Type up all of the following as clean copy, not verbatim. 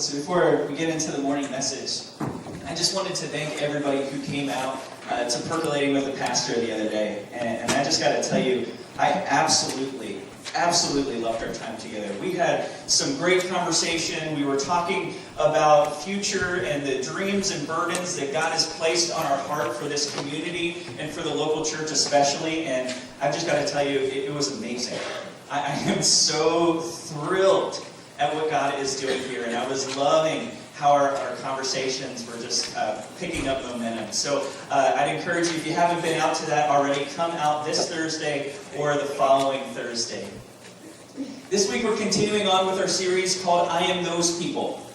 So before we get into the morning message, I just wanted to thank everybody who came out to Percolating with the Pastor the other day. And I just got to tell you, I absolutely loved our time together. We had some great conversation. We were talking about future and the dreams and burdens that God has placed on our heart for this community and for the local church especially. And I've just got to tell you, it was amazing. I am so thrilled at what God is doing here. And I was loving how our conversations were just picking up momentum. So I'd encourage you, if you haven't been out to that already, come out this Thursday or the following Thursday. This week we're continuing on with our series called I Am Those People.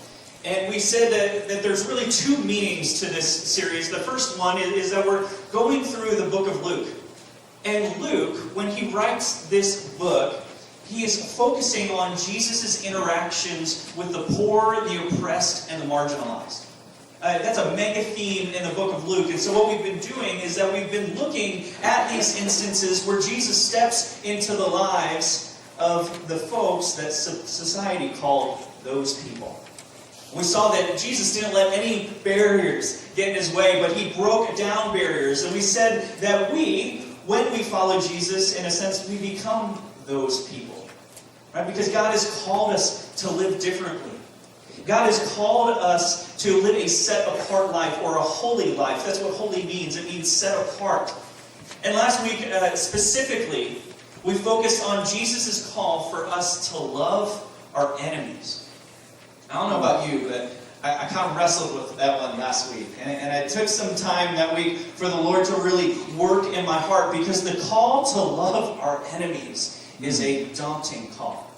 And we said that there's really two meanings to this series. The first one is that we're going through the book of Luke. And Luke, when he writes this book, he is focusing on Jesus' interactions with the poor, the oppressed, and the marginalized. That's a mega theme in the book of Luke. And so what we've been doing is that we've been looking at these instances where Jesus steps into the lives of the folks that society called those people. We saw that Jesus didn't let any barriers get in his way, but he broke down barriers. And we said that when we follow Jesus, in a sense, we become those people. Right? Because God has called us to live differently. God has called us to live a set-apart life, or a holy life. That's what holy means. It means set apart. And last week, specifically, we focused on Jesus' call for us to love our enemies. I don't know about you, but I kind of wrestled with that one last week. And it took some time that week for the Lord to really work in my heart, because the call to love our enemies is a daunting call.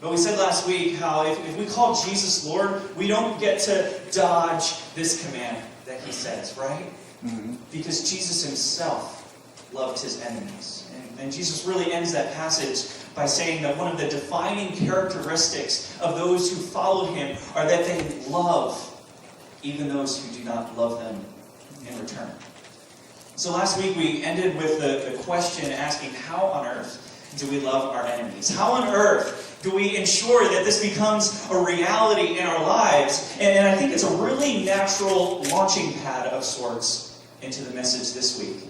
But we said last week how if we call Jesus Lord, we don't get to dodge this command that he says, right? Mm-hmm. Because Jesus himself loved his enemies. And Jesus really ends that passage by saying that one of the defining characteristics of those who follow him are that they love even those who do not love them in return. So last week we ended with the question asking, how on earth do we love our enemies? How on earth do we ensure that this becomes a reality in our lives? And I think it's a really natural launching pad of sorts into the message this week.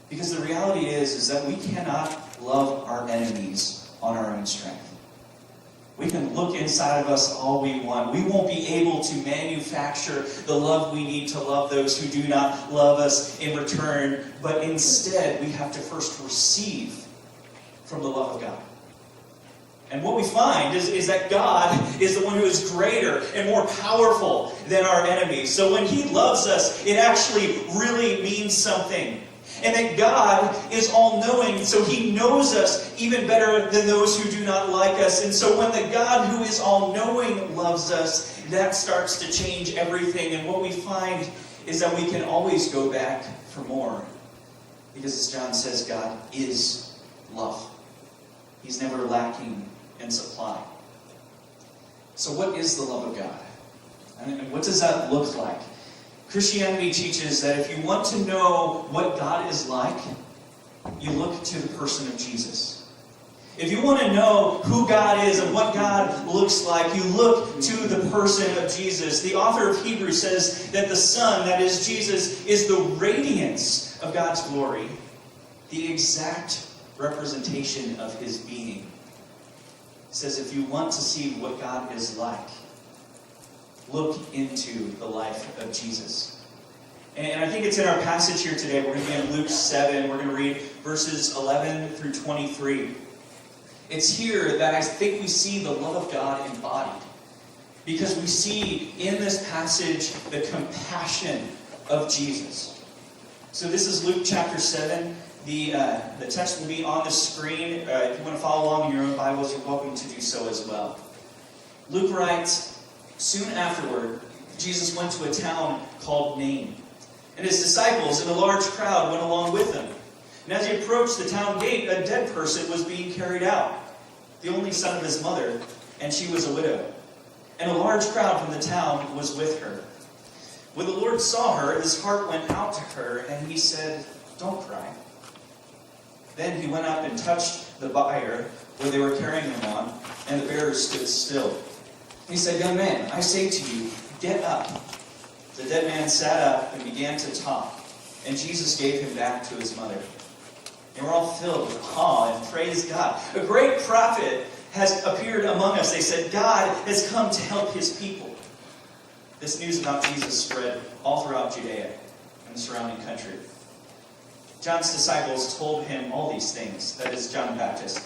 Because the reality is that we cannot love our enemies on our own strength. We can look inside of us all we want. We won't be able to manufacture the love we need to love those who do not love us in return. But instead, we have to first receive from the love of God. And what we find is that God is the one who is greater and more powerful than our enemies. So when he loves us, it actually really means something. And that God is all-knowing, so he knows us even better than those who do not like us. And so when the God who is all-knowing loves us, that starts to change everything. And what we find is that we can always go back for more. Because as John says, God is love. He's never lacking in supply. So what is the love of God? And what does that look like? Christianity teaches that if you want to know what God is like, you look to the person of Jesus. If you want to know who God is and what God looks like, you look to the person of Jesus. The author of Hebrews says that the Son, that is Jesus, is the radiance of God's glory, the exact representation of his being. He says if you want to see what God is like, look into the life of Jesus. And I think it's in our passage here today. We're going to be in Luke 7. We're going to read verses 11 through 23. It's here that I think we see the love of God embodied. Because we see in this passage the compassion of Jesus. So this is Luke chapter 7. The text will be on the screen. If you want to follow along in your own Bibles, you're welcome to do so as well. Luke writes, soon afterward, Jesus went to a town called Nain, and his disciples and a large crowd went along with him. And as he approached the town gate, a dead person was being carried out, the only son of his mother, and she was a widow. And a large crowd from the town was with her. When the Lord saw her, his heart went out to her, and he said, "Don't cry." Then he went up and touched the bier where they were carrying him on, and the bearers stood still. He said, "Young man, I say to you, get up." The dead man sat up and began to talk, and Jesus gave him back to his mother. They were all filled with awe and praised God. "A great prophet has appeared among us." They said, "God has come to help his people." This news about Jesus spread all throughout Judea and the surrounding country. John's disciples told him all these things, that is, John the Baptist.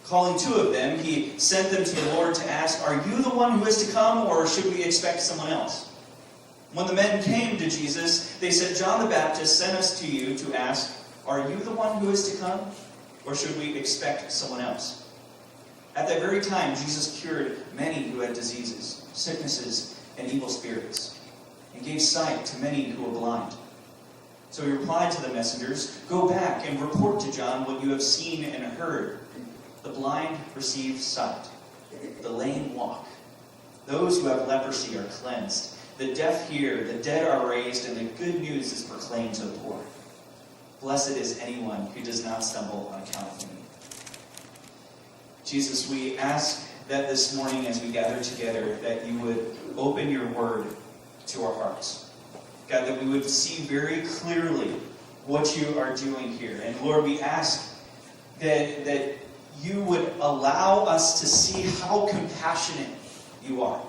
Calling two of them, he sent them to the Lord to ask, "Are you the one who is to come, or should we expect someone else?" When the men came to Jesus, they said, "John the Baptist sent us to you to ask, 'Are you the one who is to come, or should we expect someone else?'" At that very time, Jesus cured many who had diseases, sicknesses, and evil spirits, and gave sight to many who were blind. So he replied to the messengers, "Go back and report to John what you have seen and heard. The blind receive sight, the lame walk, those who have leprosy are cleansed, the deaf hear, the dead are raised, and the good news is proclaimed to the poor. Blessed is anyone who does not stumble on account of me." Jesus, we ask that this morning as we gather together, that you would open your word to our hearts. God, that we would see very clearly what you are doing here. And Lord, we ask that you would allow us to see how compassionate you are.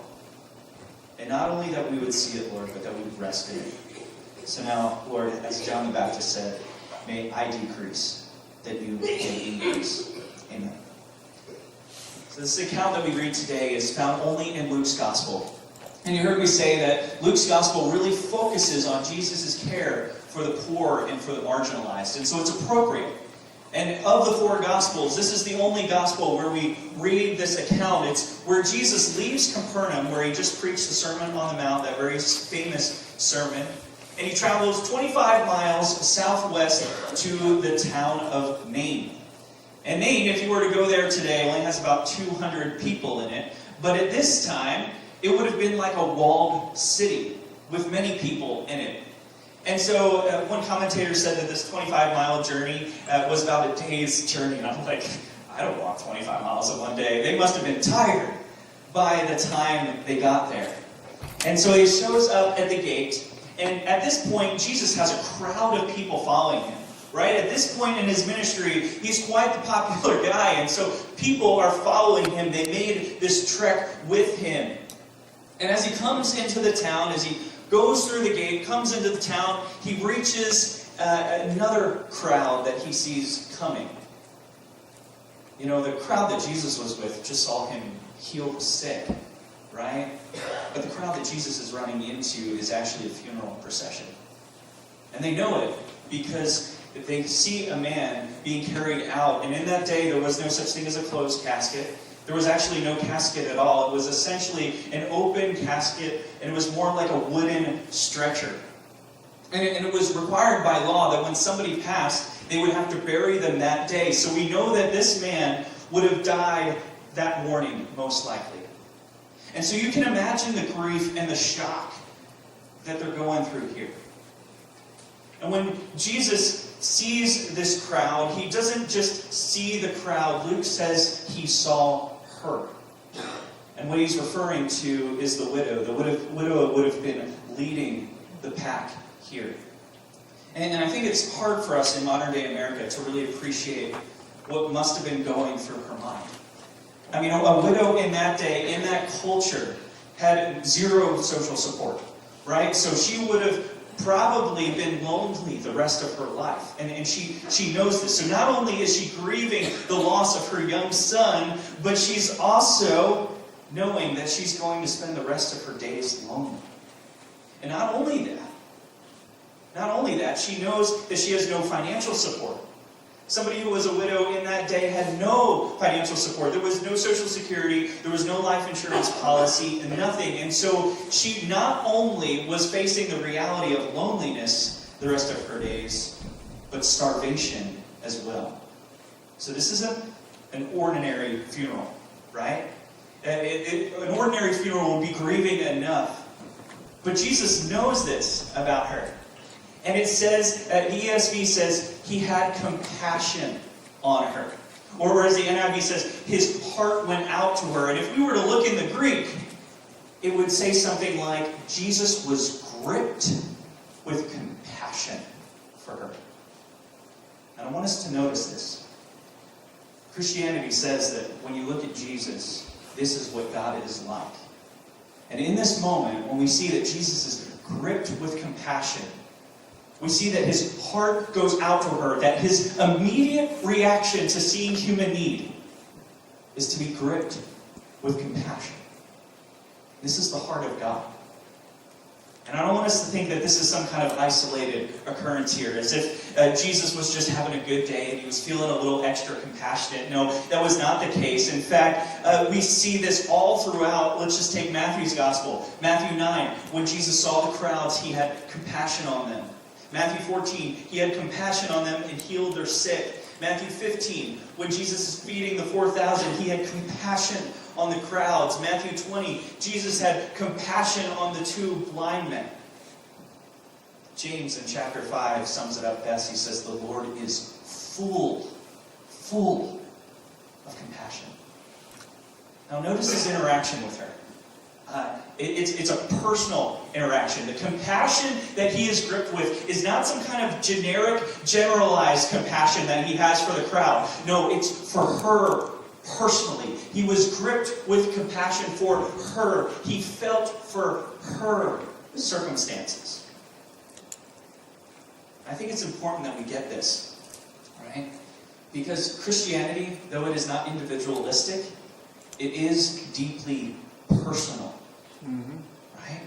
And not only that we would see it, Lord, but that we would rest in it. So now, Lord, as John the Baptist said, may I decrease, that you may increase. Amen. So this account that we read today is found only in Luke's Gospel. And you heard me say that Luke's Gospel really focuses on Jesus' care for the poor and for the marginalized. And so it's appropriate. And of the four Gospels, this is the only Gospel where we read this account. It's where Jesus leaves Capernaum, where he just preached the Sermon on the Mount, that very famous sermon. And he travels 25 miles southwest to the town of Nain. And Nain, if you were to go there today, only has about 200 people in it. But at this time, it would have been like a walled city with many people in it. And so one commentator said that this 25-mile journey was about a day's journey. And I'm like, I don't walk 25 miles in one day. They must have been tired by the time they got there. And so he shows up at the gate. And at this point, Jesus has a crowd of people following him. Right? At this point in his ministry, he's quite the popular guy. And so people are following him. They made this trek with him. And as he comes into the town, as he goes through the gate, comes into the town, he reaches another crowd that he sees coming. You know, the crowd that Jesus was with just saw him heal the sick, right? But the crowd that Jesus is running into is actually a funeral procession. And they know it because they see a man being carried out. And in that day, there was no such thing as a closed casket. There was actually no casket at all. It was essentially an open casket, and it was more like a wooden stretcher. And it was required by law that when somebody passed, they would have to bury them that day. So we know that this man would have died that morning, most likely. And so you can imagine the grief and the shock that they're going through here. And when Jesus sees this crowd, he doesn't just see the crowd. Luke says he saw her. And what he's referring to is the widow. The widow would have been leading the pack here. And I think it's hard for us in modern day America to really appreciate what must have been going through her mind. I mean, a widow in that day, in that culture, had zero social support, right? So she would have probably been lonely the rest of her life. And she knows this. So not only is she grieving the loss of her young son, but she's also knowing that she's going to spend the rest of her days lonely. And not only that, she knows that she has no financial support. Somebody who was a widow in that day had no financial support. There was no Social Security, there was no life insurance policy, and nothing. And so she not only was facing the reality of loneliness the rest of her days, but starvation as well. So this is an ordinary funeral, right? An ordinary funeral would be grieving enough. But Jesus knows this about her. And it says, the ESV says, he had compassion on her. Or as the NIV says, his heart went out to her. And if we were to look in the Greek, it would say something like, Jesus was gripped with compassion for her. And I want us to notice this. Christianity says that when you look at Jesus, this is what God is like. And in this moment, when we see that Jesus is gripped with compassion, we see that his heart goes out to her, that his immediate reaction to seeing human need is to be gripped with compassion. This is the heart of God. And I don't want us to think that this is some kind of isolated occurrence here, as if Jesus was just having a good day and he was feeling a little extra compassionate. No, that was not the case. In fact, we see this all throughout. Let's just take Matthew's gospel. Matthew 9, when Jesus saw the crowds, he had compassion on them. Matthew 14, he had compassion on them and healed their sick. Matthew 15, when Jesus is feeding the 4,000, he had compassion on the crowds. Matthew 20, Jesus had compassion on the 2 blind men. James in chapter 5 sums it up best. He says, the Lord is full of compassion. Now notice his interaction with her. It's a personal interaction. The compassion that he is gripped with is not some kind of generic, generalized compassion that he has for the crowd. No, it's for her personally. He was gripped with compassion for her. He felt for her circumstances. I think it's important that we get this, right? Because Christianity, though it is not individualistic, it is deeply personal. Right?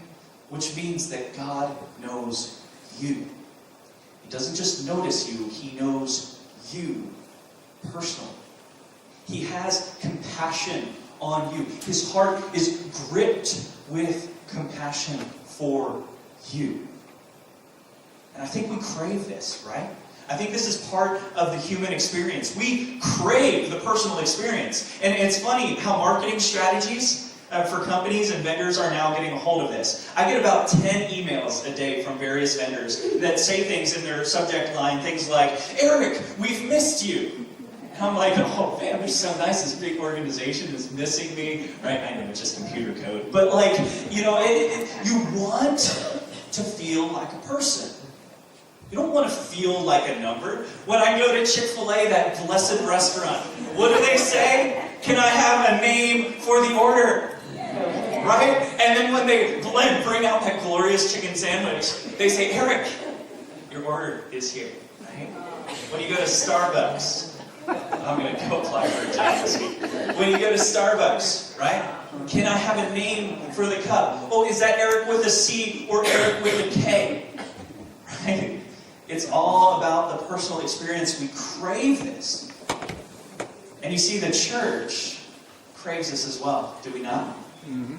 Which means that God knows you. He doesn't just notice you, he knows you personally. He has compassion on you. His heart is gripped with compassion for you. And I think we crave this, right? I think this is part of the human experience. We crave the personal experience. And it's funny how marketing strategies for companies and vendors are now getting a hold of this. I get about 10 emails a day from various vendors that say things in their subject line, things like, Eric, we've missed you. And I'm like, oh man, they're so nice. This big organization is missing me. Right? I know it's just computer code. But like, you want to feel like a person. You don't want to feel like a number. When I go to Chick-fil-A, that blessed restaurant, what do they say? Can I have a name for the order? Right? And then when they bring out that glorious chicken sandwich, they say, Eric, your order is here. Right? When you go to Starbucks, I'm going to go apply for a job this week. When you go to Starbucks, right? Can I have a name for the cup? Oh, is that Eric with a C or Eric with a K? Right? It's all about the personal experience. We crave this. And you see, the church craves this as well, do we not?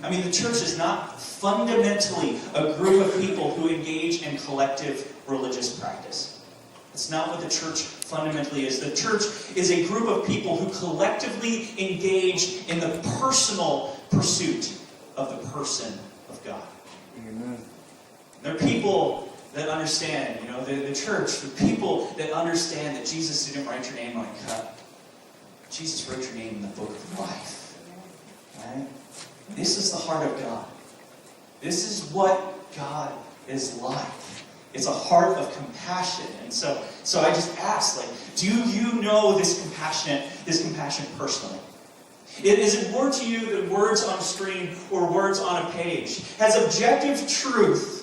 I mean, the church is not fundamentally a group of people who engage in collective religious practice. It's not what the church fundamentally is. The church is a group of people who collectively engage in the personal pursuit of the person of God. Amen. They're people that understand, the church, the people that understand that Jesus didn't write your name on a cup. Jesus wrote your name in the book of life. Right? This is the heart of God. This is what God is like. It's a heart of compassion. And so I just ask, do you know this compassion personally? Is it more to you than words on a screen or words on a page? Has objective truth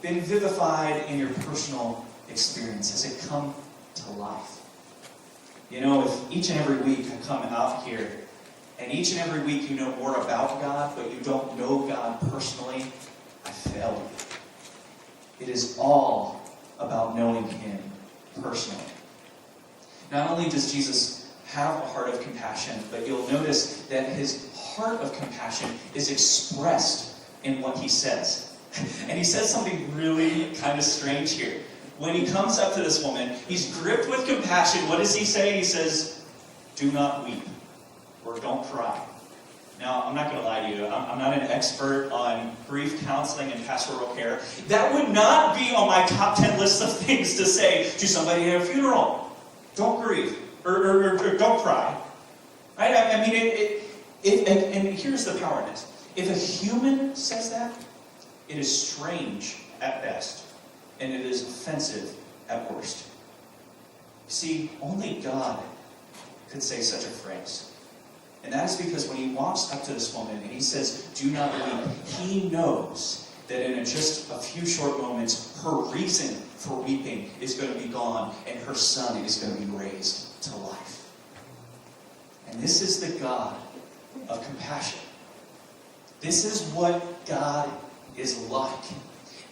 been vivified in your personal experience? Has it come to life? If each and every week I come out here, and each and every week you know more about God, but you don't know God personally, I failed you. It is all about knowing Him personally. Not only does Jesus have a heart of compassion, but you'll notice that His heart of compassion is expressed in what He says. And He says something really kind of strange here. When He comes up to this woman, He's gripped with compassion. What does He say? He says, do not weep, or don't cry. Now, I'm not going to lie to you. I'm not an expert on grief counseling and pastoral care. That would not be on my top 10 list of things to say to somebody at a funeral. Don't grieve, or don't cry. Right? I mean, and here's the power in this. If a human says that, it is strange at best, and it is offensive at worst. See, only God could say such a phrase. And that is because when he walks up to this woman and he says, "Do not weep," he knows that in just a few short moments, her reason for weeping is going to be gone, and her son is going to be raised to life. And this is the God of compassion. This is what God is like.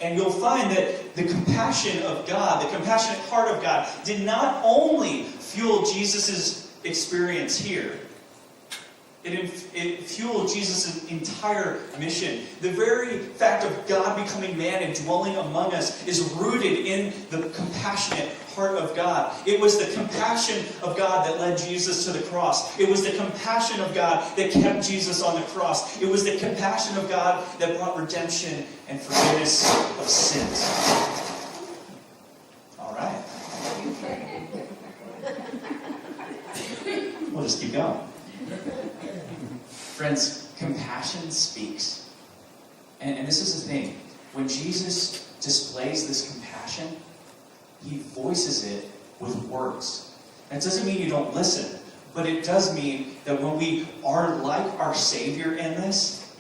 And you'll find that the compassion of God, the compassionate heart of God, did not only fuel Jesus' experience here, it fueled Jesus' entire mission. The very fact of God becoming man and dwelling among us is rooted in the compassionate heart of God. It was the compassion of God that led Jesus to the cross. It was the compassion of God that kept Jesus on the cross. It was the compassion of God that brought redemption and forgiveness of sins. All right. We'll just keep going. Friends, compassion speaks. And this is the thing. When Jesus displays this compassion, he voices it with words. That doesn't mean you don't listen, but it does mean that when we are like our Savior in this,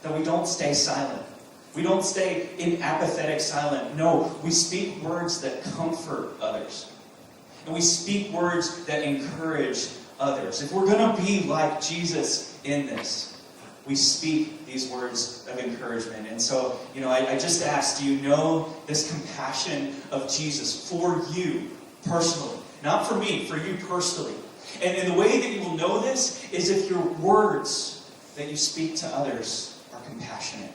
that we don't stay silent. We don't stay in apathetic silence. No, we speak words that comfort others. And we speak words that encourage others. If we're going to be like Jesus in this, we speak these words of encouragement. And so, I just asked, do you know this compassion of Jesus for you personally? Not for me, for you personally. And the way that you will know this is if your words that you speak to others are compassionate.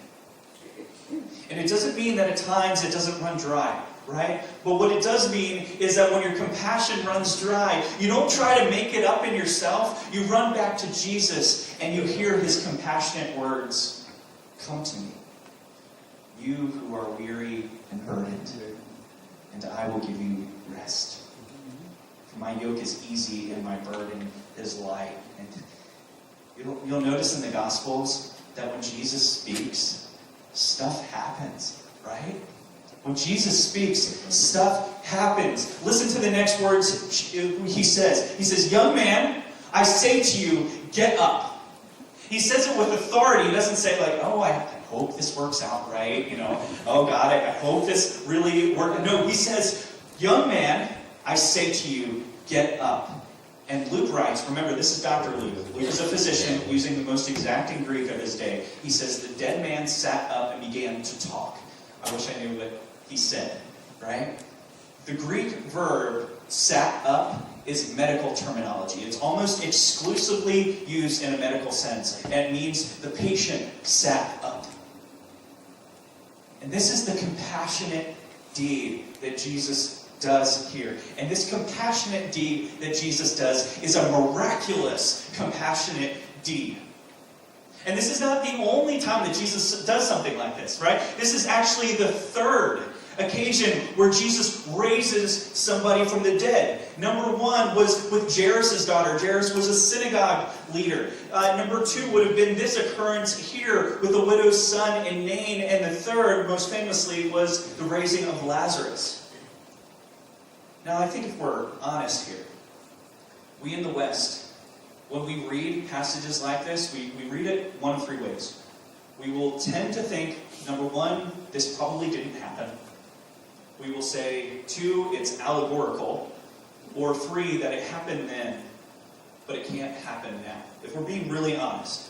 And it doesn't mean that at times it doesn't run dry, right? But what it does mean is that when your compassion runs dry, you don't try to make it up in yourself. You run back to Jesus and you hear his compassionate words, "Come to me, you who are weary and burdened, and I will give you rest. For my yoke is easy and my burden is light." And you'll notice in the Gospels that when Jesus speaks, stuff happens, right? When Jesus speaks, stuff happens. Listen to the next words he says. He says, "Young man, I say to you, get up." He says it with authority. He doesn't say like, "Oh, I hope this works out right. Oh God, I hope this really works." No, he says, "Young man, I say to you, get up." And Luke writes, remember, this is Dr. Luke. Luke is a physician using the most exacting Greek of his day. He says, the dead man sat up and began to talk. I wish I knew what he said, right? The Greek verb sat up is medical terminology. It's almost exclusively used in a medical sense. And it means the patient sat up. And this is the compassionate deed that Jesus does here. And this compassionate deed that Jesus does is a miraculous compassionate deed. And this is not the only time that Jesus does something like this, right? This is actually the third occasion where Jesus raises somebody from the dead. Number one was with Jairus' daughter. Jairus was a synagogue leader. Number two would have been this occurrence here with the widow's son in Nain. And the third, most famously, was the raising of Lazarus. Now, I think if we're honest here, we in the West, when we read passages like this, we read it one of three ways. We will tend to think, number one, this probably didn't happen. We will say, two, it's allegorical. Or three, that it happened then, but it can't happen now. If we're being really honest.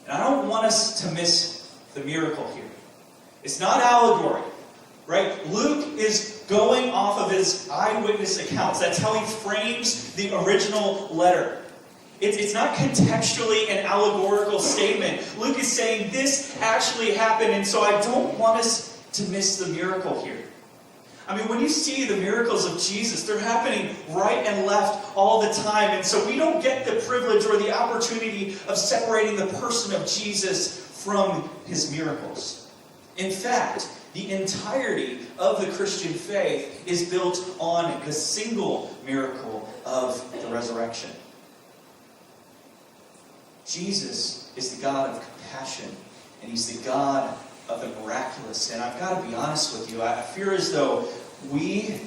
And I don't want us to miss the miracle here. It's not allegory, right? Luke is going off of his eyewitness accounts. That's how he frames the original letter. It's not contextually an allegorical statement. Luke is saying this actually happened, and so I don't want us to miss the miracle here. I mean, when you see the miracles of Jesus, they're happening right and left all the time, and so we don't get the privilege or the opportunity of separating the person of Jesus from his miracles. In fact, the entirety of the Christian faith is built on the single miracle of the resurrection. Jesus is the God of compassion, and he's the God of the miraculous. And I've got to be honest with you, I fear as though we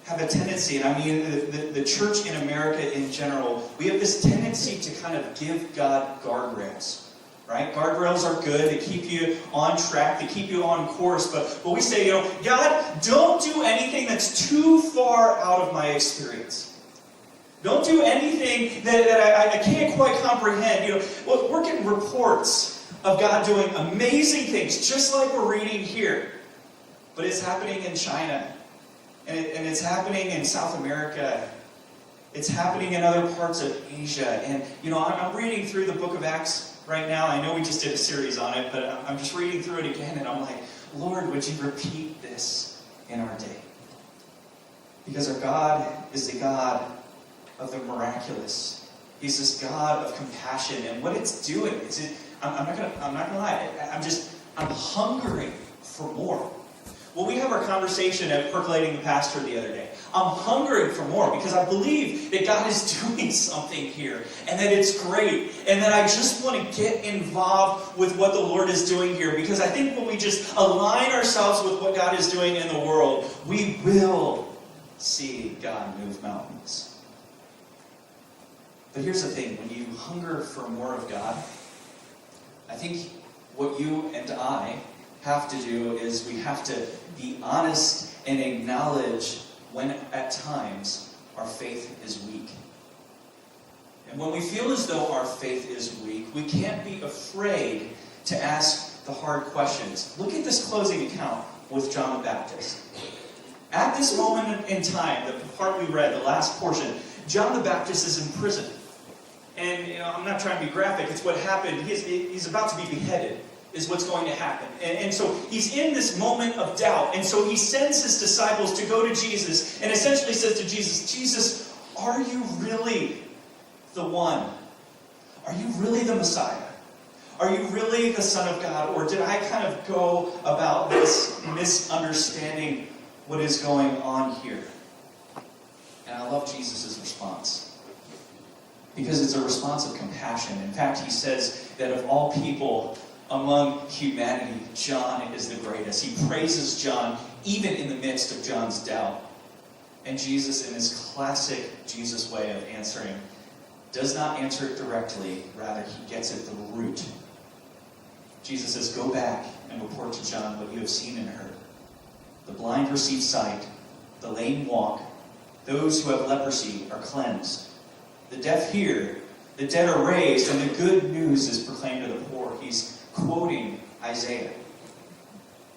have a tendency, and I mean the church in America in general, we have this tendency to kind of give God guardrails. Right? Guardrails are good. They keep you on track. They keep you on course. But we say, God, don't do anything that's too far out of my experience. Don't do anything that I can't quite comprehend. We're getting reports of God doing amazing things, just like we're reading here. But it's happening in China. And it's happening in South America. It's happening in other parts of Asia. And, I'm reading through the book of Acts right now. I know we just did a series on it, but I'm just reading through it again, and I'm like, Lord, would you repeat this in our day? Because our God is the God of the miraculous. He's this God of compassion, and what it's doing is I'm not gonna lie. I'm hungering for more. Well, we have our conversation at Percolating the Pastor the other day. I'm hungering for more because I believe that God is doing something here and that it's great and that I just want to get involved with what the Lord is doing here, because I think when we just align ourselves with what God is doing in the world, we will see God move mountains. But here's the thing, when you hunger for more of God, I think what you and I have to do is we have to be honest and acknowledge when at times our faith is weak. And when we feel as though our faith is weak, we can't be afraid to ask the hard questions. Look at this closing account with John the Baptist. At this moment in time, the part we read, the last portion, John the Baptist is in prison. And I'm not trying to be graphic, it's what happened. He's about to be beheaded, is what's going to happen. And so he's in this moment of doubt. And so he sends his disciples to go to Jesus and essentially says to Jesus, Jesus, are you really the one? Are you really the Messiah? Are you really the Son of God? Or did I kind of go about this misunderstanding what is going on here? And I love Jesus' response, because it's a response of compassion. In fact, he says that of all people among humanity, John is the greatest. He praises John even in the midst of John's doubt. And Jesus, in his classic Jesus way of answering, does not answer it directly. Rather, he gets at the root. Jesus says, go back and report to John what you have seen and heard. The blind receive sight. The lame walk. Those who have leprosy are cleansed. The deaf hear. The dead are raised. And the good news is proclaimed to the poor. He's quoting Isaiah,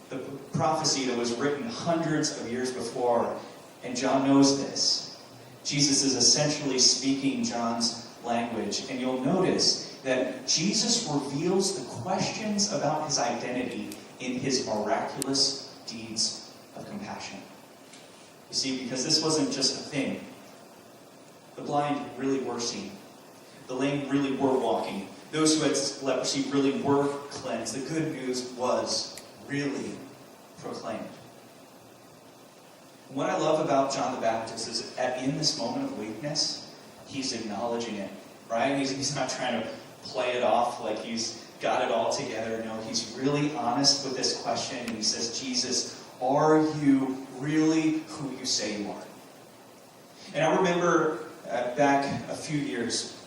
the prophecy that was written hundreds of years before, and John knows this. Jesus is essentially speaking John's language, and you'll notice that Jesus reveals the questions about his identity in his miraculous deeds of compassion. You see, because this wasn't just a thing. The blind really were seen. The lame really were walking. Those who had leprosy really were cleansed. The good news was really proclaimed. What I love about John the Baptist is that in this moment of weakness, he's acknowledging it, right? He's not trying to play it off like he's got it all together. No, he's really honest with this question, and he says, Jesus, are you really who you say you are? And I remember back a few years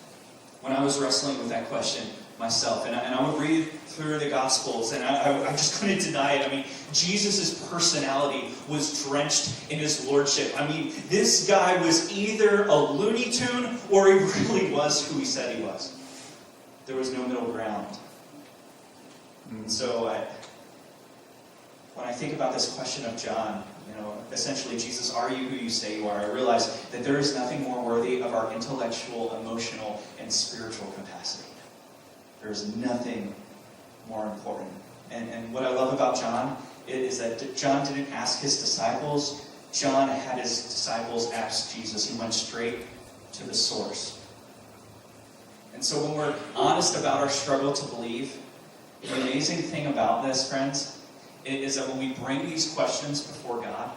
when I was wrestling with that question myself, and I would read through the Gospels, and I just couldn't deny it. I mean, Jesus' personality was drenched in his lordship. I mean, this guy was either a Looney Tune or he really was who he said he was. There was no middle ground. And so when I think about this question of John, essentially, Jesus, are you who you say you are? I realize that there is nothing more worthy of our intellectual, emotional, and spiritual capacity. There is nothing more important. And what I love about John is that John didn't ask his disciples. John had his disciples ask Jesus. He went straight to the source. And so when we're honest about our struggle to believe, the amazing thing about this, friends, is that when we bring these questions before God,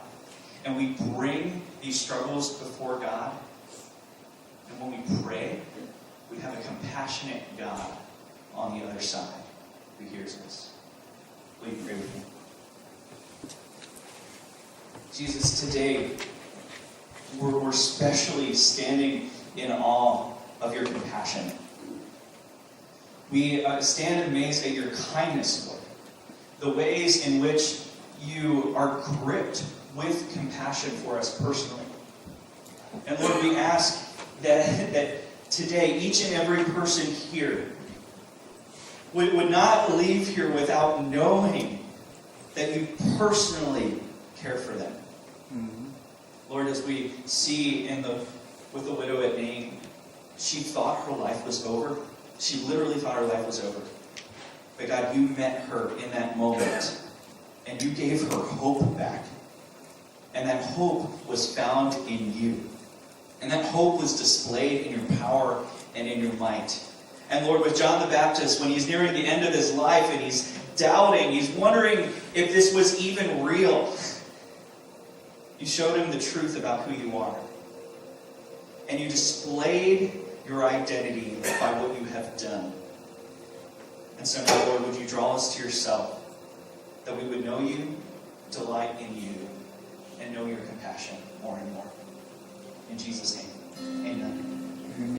and we bring these struggles before God, and when we pray, we have a compassionate God on the other side. who hears us. Will you pray with me? Jesus, today, we're especially standing in awe of your compassion. We stand amazed at your kindness, Lord. The ways in which you are gripped with compassion for us personally. And Lord, we ask that today, each and every person here would not leave here without knowing that you personally care for them. Mm-hmm. Lord, as we see with the widow at Nain, she thought her life was over. She literally thought her life was over. But God, you met her in that moment, and you gave her hope back. And that hope was found in you. And that hope was displayed in your power and in your might. And Lord, with John the Baptist, when he's nearing the end of his life and he's doubting, he's wondering if this was even real, you showed him the truth about who you are. And you displayed your identity by what you have done. And so now, Lord, would you draw us to yourself, that we would know you, delight in you, and know your compassion more and more. In Jesus' name, amen.